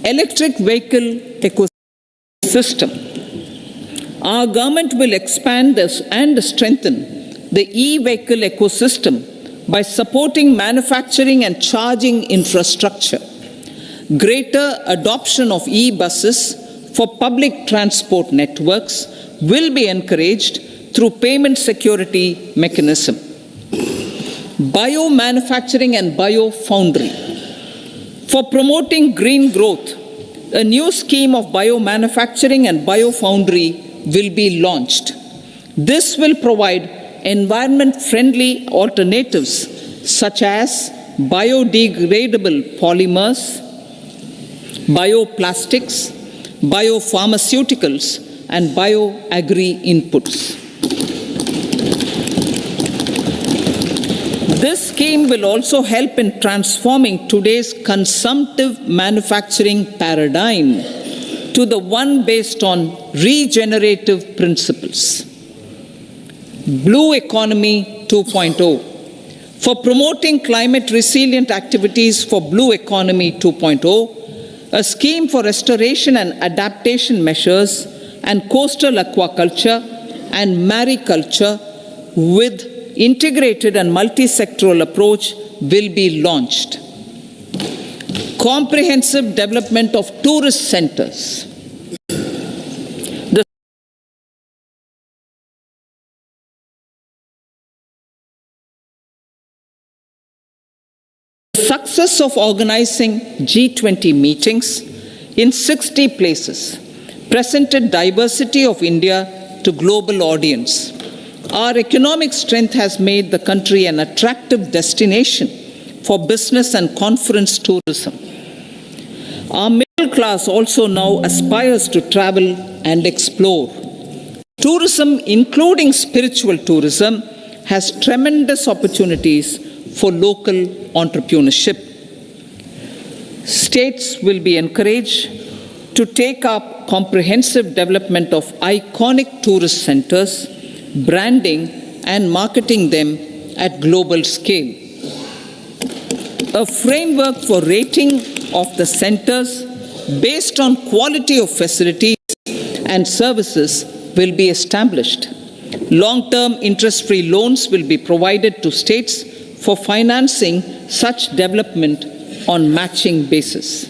Electric vehicle ecosystem. Our government will expand this and strengthen the e-vehicle ecosystem by supporting manufacturing and charging infrastructure. Greater adoption of e-buses for public transport networks will be encouraged through payment security mechanism. Biomanufacturing and biofoundry. For promoting green growth, a new scheme of biomanufacturing and biofoundry will be launched. This will provide environment-friendly alternatives such as biodegradable polymers, bioplastics, biopharmaceuticals, and bioagri-inputs. This scheme will also help in transforming today's consumptive manufacturing paradigm to the one based on regenerative principles. Blue Economy 2.0. For promoting climate-resilient activities for Blue Economy 2.0, a scheme for restoration and adaptation measures and coastal aquaculture and mariculture with integrated and multi-sectoral approach will be launched. Comprehensive development of tourist centers. The success of organizing G20 meetings in 60 places presented diversity of India to global audience. Our economic strength has made the country an attractive destination for business and conference tourism. Our middle class also now aspires to travel and explore. Tourism, including spiritual tourism, has tremendous opportunities for local entrepreneurship. States will be encouraged to take up comprehensive development of iconic tourist centers, branding and marketing them at global scale. A framework for rating of the centers based on quality of facilities and services will be established. Long-term interest-free loans will be provided to states for financing such development on matching basis.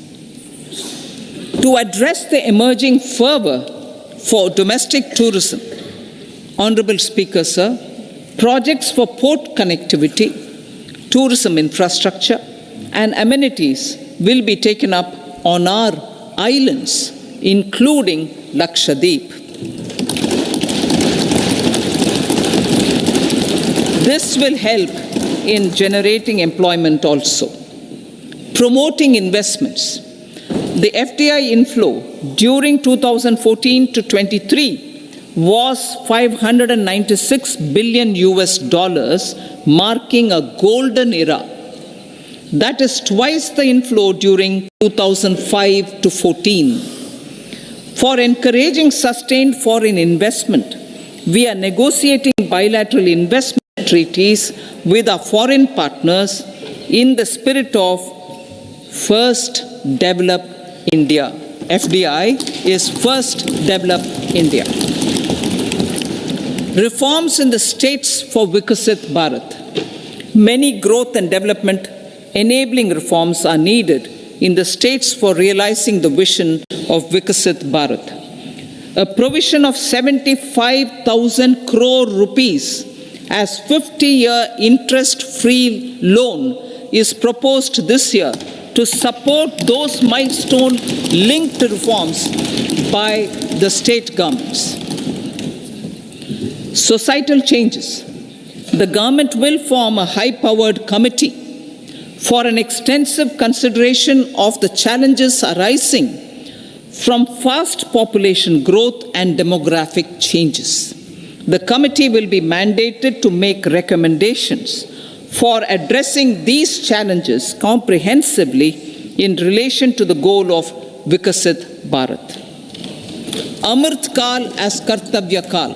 To address the emerging fervor for domestic tourism, Honorable Speaker, sir, projects for port connectivity, tourism infrastructure, and amenities will be taken up on our islands, including Lakshadweep. This will help in generating employment also. Promoting investments. The FDI inflow during 2014 to 23 was $596 billion, marking a golden era. That is twice the inflow during 2005 to 14. For encouraging sustained foreign investment, we are negotiating bilateral investment treaties with our foreign partners in the spirit of First Develop India. FDI is First Develop India. Reforms in the states for Viksit Bharat. Many growth and development enabling reforms are needed in the states for realizing the vision of Viksit Bharat. A provision of 75,000 crore rupees as 50-year interest-free loan is proposed this year to support those milestone-linked reforms by the state governments. Societal changes. The government will form a high-powered committee for an extensive consideration of the challenges arising from fast population growth and demographic changes. The committee will be mandated to make recommendations for addressing these challenges comprehensively in relation to the goal of Viksit Bharat. Amrit Kal as Kartavya Kal.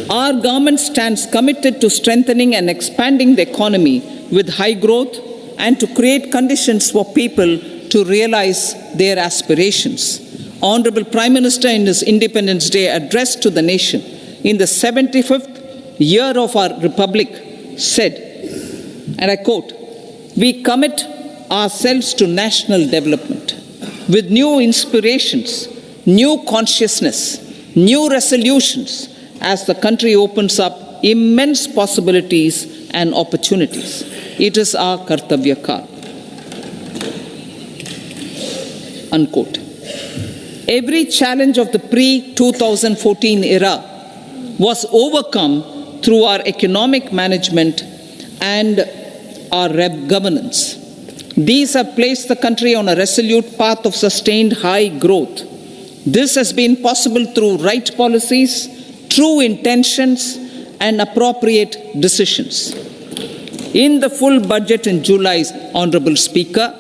Our government stands committed to strengthening and expanding the economy with high growth and to create conditions for people to realize their aspirations. Honorable Prime Minister, in his Independence Day address to the nation in the 75th year of our Republic, said, and I quote, "We commit ourselves to national development with new inspirations, new consciousness, new resolutions as the country opens up immense possibilities and opportunities. It is our Kartavya Kal." Unquote. Every challenge of the pre-2014 era was overcome through our economic management and our governance. These have placed the country on a resolute path of sustained high growth. This has been possible through right policies, true intentions, and appropriate decisions. In the full budget in July, Honorable Speaker,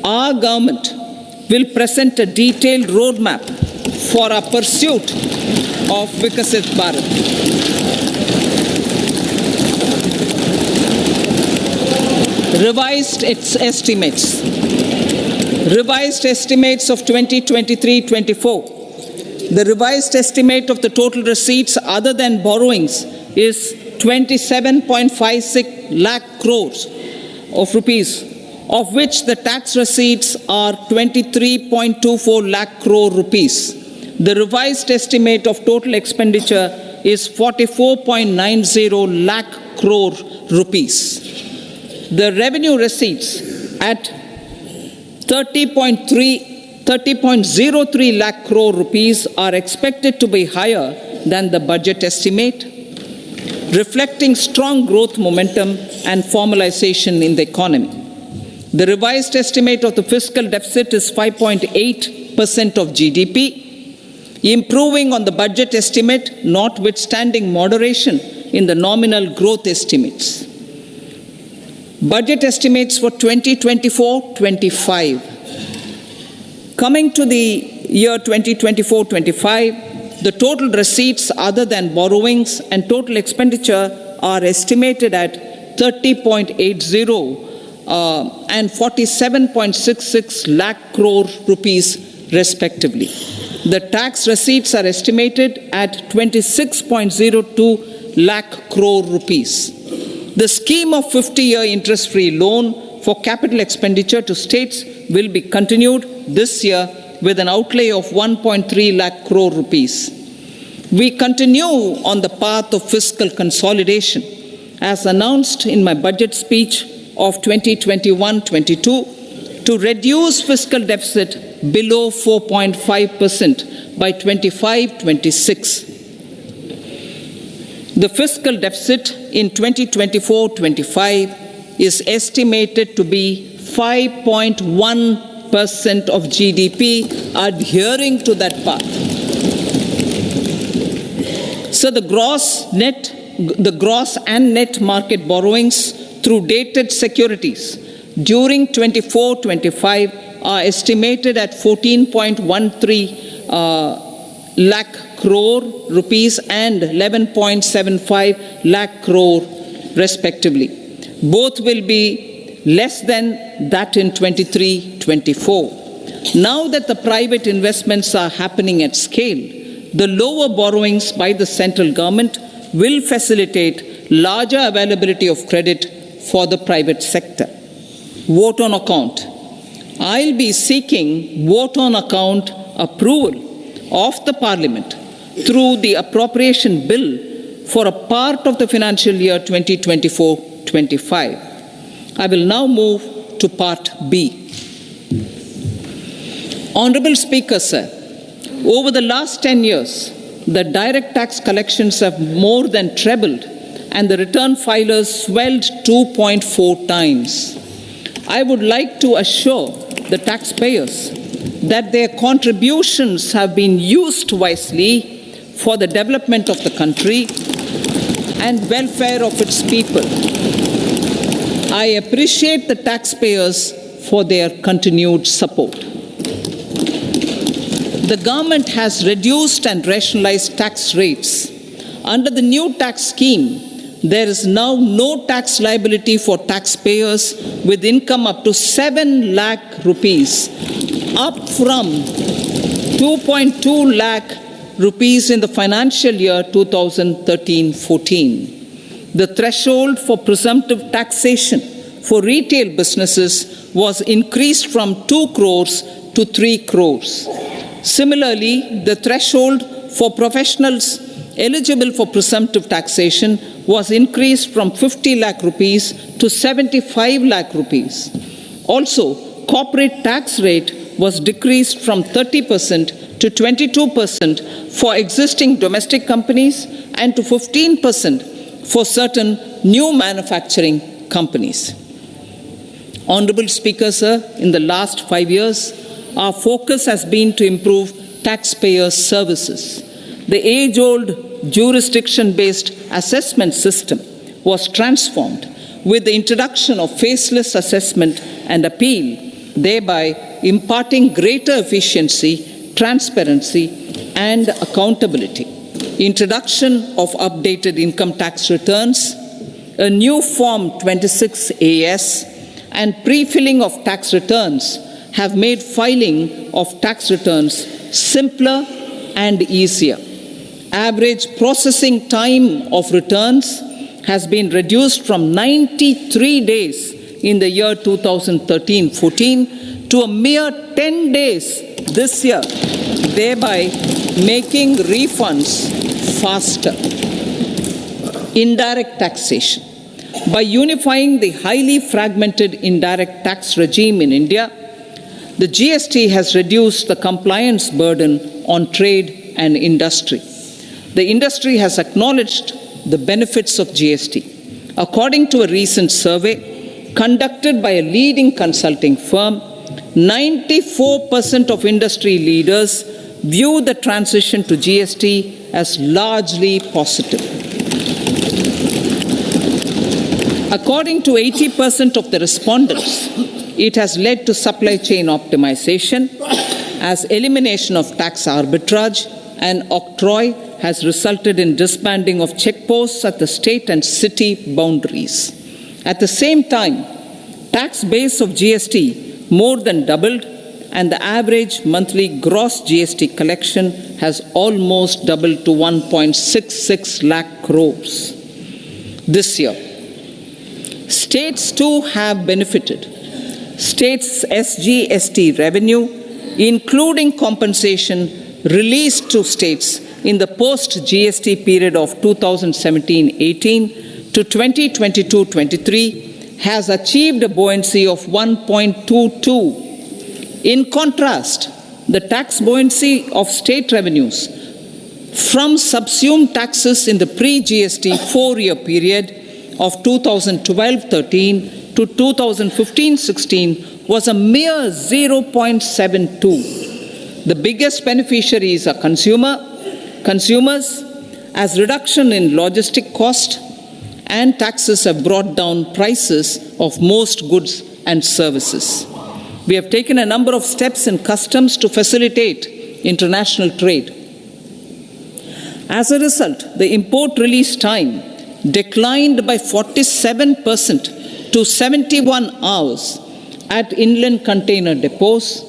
our government will present a detailed roadmap for our pursuit of Vikasit Bharat. Revised estimates of 2023-24. The revised estimate of the total receipts other than borrowings is 27.56 lakh crores of rupees, of which the tax receipts are 23.24 lakh crore rupees. The revised estimate of total expenditure is 44.90 lakh crore rupees. The revenue receipts at 30.03 lakh crore rupees are expected to be higher than the budget estimate, reflecting strong growth momentum and formalization in the economy. The revised estimate of the fiscal deficit is 5.8% of GDP, improving on the budget estimate, notwithstanding moderation in the nominal growth estimates. Budget estimates for 2024-25. Coming to the year 2024-25, the total receipts other than borrowings and total expenditure are estimated at 30.80 and 47.66 lakh crore rupees respectively. The tax receipts are estimated at 26.02 lakh crore rupees. The scheme of 50-year interest-free loan for capital expenditure to states will be continued this year with an outlay of 1.3 lakh crore rupees. We continue on the path of fiscal consolidation, as announced in my budget speech of 2021-22, to reduce fiscal deficit below 4.5% by 25-26. The fiscal deficit in 2024-25 is estimated to be 5.1% of GDP, adhering to that path. So the gross and net market borrowings through dated securities during 24-25 are estimated at 14.13 lakh crore rupees and 11.75 lakh crore respectively. Both will be less than that in 23-24. Now that the private investments are happening at scale, the lower borrowings by the central government will facilitate larger availability of credit for the private sector. Vote on account. I'll be seeking vote on account approval of the Parliament through the appropriation bill for a part of the financial year 2024-25. I will now move to Part B. Honorable Speaker, sir, over the last 10 years, the direct tax collections have more than trebled and the return filers swelled 2.4 times. I would like to assure the taxpayers that their contributions have been used wisely for the development of the country and welfare of its people. I appreciate the taxpayers for their continued support. The government has reduced and rationalized tax rates. Under the new tax scheme, There is now no tax liability for taxpayers with income up to 7 lakh rupees, up from 2.2 lakh rupees in the financial year 2013-14. The threshold for presumptive taxation for retail businesses was increased from 2 crores to 3 crores. Similarly, the threshold for professionals eligible for presumptive taxation was increased from 50 lakh rupees to 75 lakh rupees. Also, corporate tax rate was decreased from 30% to 22% for existing domestic companies and to 15% for certain new manufacturing companies. Honorable Speaker, sir, in the last 5 years, our focus has been to improve taxpayer services. The age-old jurisdiction-based assessment system was transformed with the introduction of faceless assessment and appeal, thereby imparting greater efficiency, transparency, and accountability. Introduction of updated income tax returns, a new Form 26AS, and pre-filling of tax returns have made filing of tax returns simpler and easier. Average processing time of returns has been reduced from 93 days in the year 2013-14 to a mere 10 days this year, thereby making refunds faster. Indirect taxation. By unifying the highly fragmented indirect tax regime in India, the GST has reduced the compliance burden on trade and industry. The industry has acknowledged the benefits of GST. According to a recent survey conducted by a leading consulting firm, 94% of industry leaders view the transition to GST as largely positive. According to 80% of the respondents, it has led to supply chain optimization, as elimination of tax arbitrage and octroi has resulted in disbanding of checkposts at the state and city boundaries. At the same time, tax base of GST more than doubled, and the average monthly gross GST collection has almost doubled to 1.66 lakh crores this year. States too have benefited. States' SGST revenue, including compensation released to states in the post-GST period of 2017-18 to 2022-23, has achieved a buoyancy of 1.22. In contrast, the tax buoyancy of state revenues from subsumed taxes in the pre-GST 4-year period of 2012-13 to 2015-16 was a mere 0.72. The biggest beneficiaries are consumers, as reduction in logistic cost and taxes have brought down prices of most goods and services. We have taken a number of steps in customs to facilitate international trade. As a result, the import release time declined by 47% to 71 hours at inland container depots,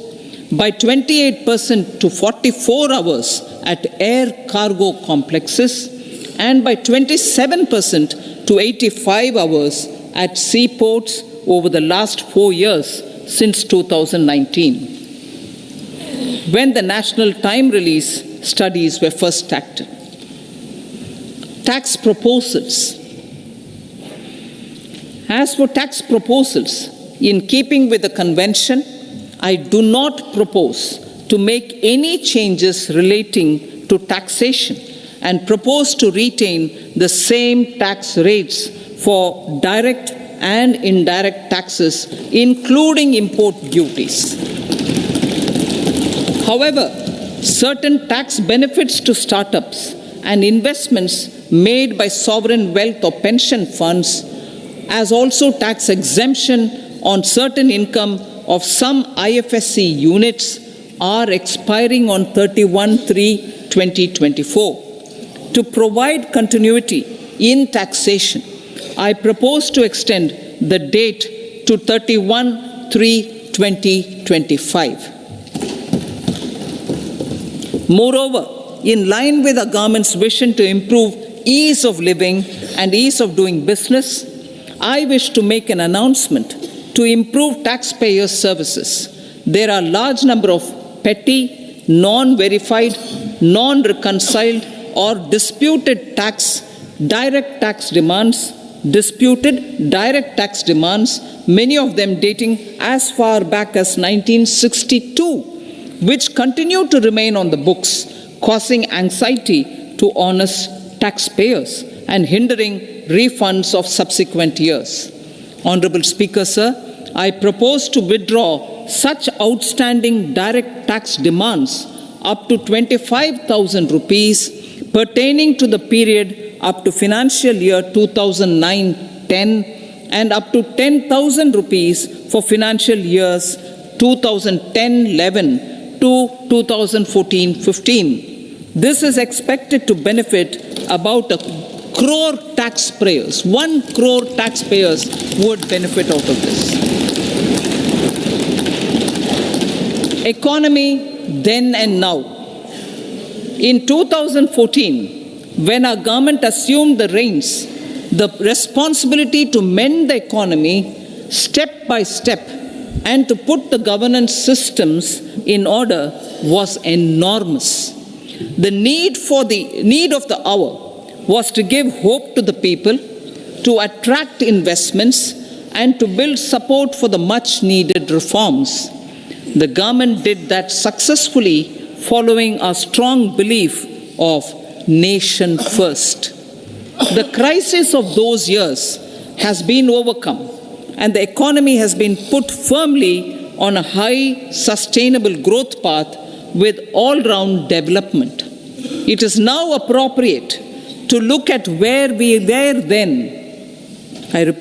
by 28% to 44 hours at air cargo complexes, and by 27% to 85 hours at seaports over the last 4 years since 2019, when the national time release studies were first started. Tax proposals. As for tax proposals, in keeping with the convention, I do not propose to make any changes relating to taxation and propose to retain the same tax rates for direct and indirect taxes, including import duties. However, certain tax benefits to startups and investments made by sovereign wealth or pension funds, as also tax exemption on certain income of some IFSC units, are expiring on 31/3/2024. To provide continuity in taxation. I propose to extend the date to 31/3/2025. Moreover, in line with our government's vision to improve ease of living and ease of doing business, I wish to make an announcement to improve taxpayer services. There are a large number of petty, non-verified, non-reconciled or disputed direct tax demands, many of them dating as far back as 1962, which continue to remain on the books, causing anxiety to honest taxpayers and hindering refunds of subsequent years. Honorable Speaker, sir, I propose to withdraw such outstanding direct tax demands up to 25,000 rupees pertaining to the period up to financial year 2009-10 and up to 10,000 rupees for financial years 2010-11 to 2014-15. This is expected to benefit about 1 crore taxpayers. 1 crore taxpayers would benefit out of this. Economy then and now. In 2014, when our government assumed the reins, the responsibility to mend the economy step by step and to put the governance systems in order was enormous. The need of the hour was to give hope to the people, to attract investments, and to build support for the much-needed reforms. The government did that successfully, following a strong belief of nation first. The crisis of those years has been overcome, and the economy has been put firmly on a high, sustainable growth path with all-round development. It is now appropriate to look at where we were then. I repeat,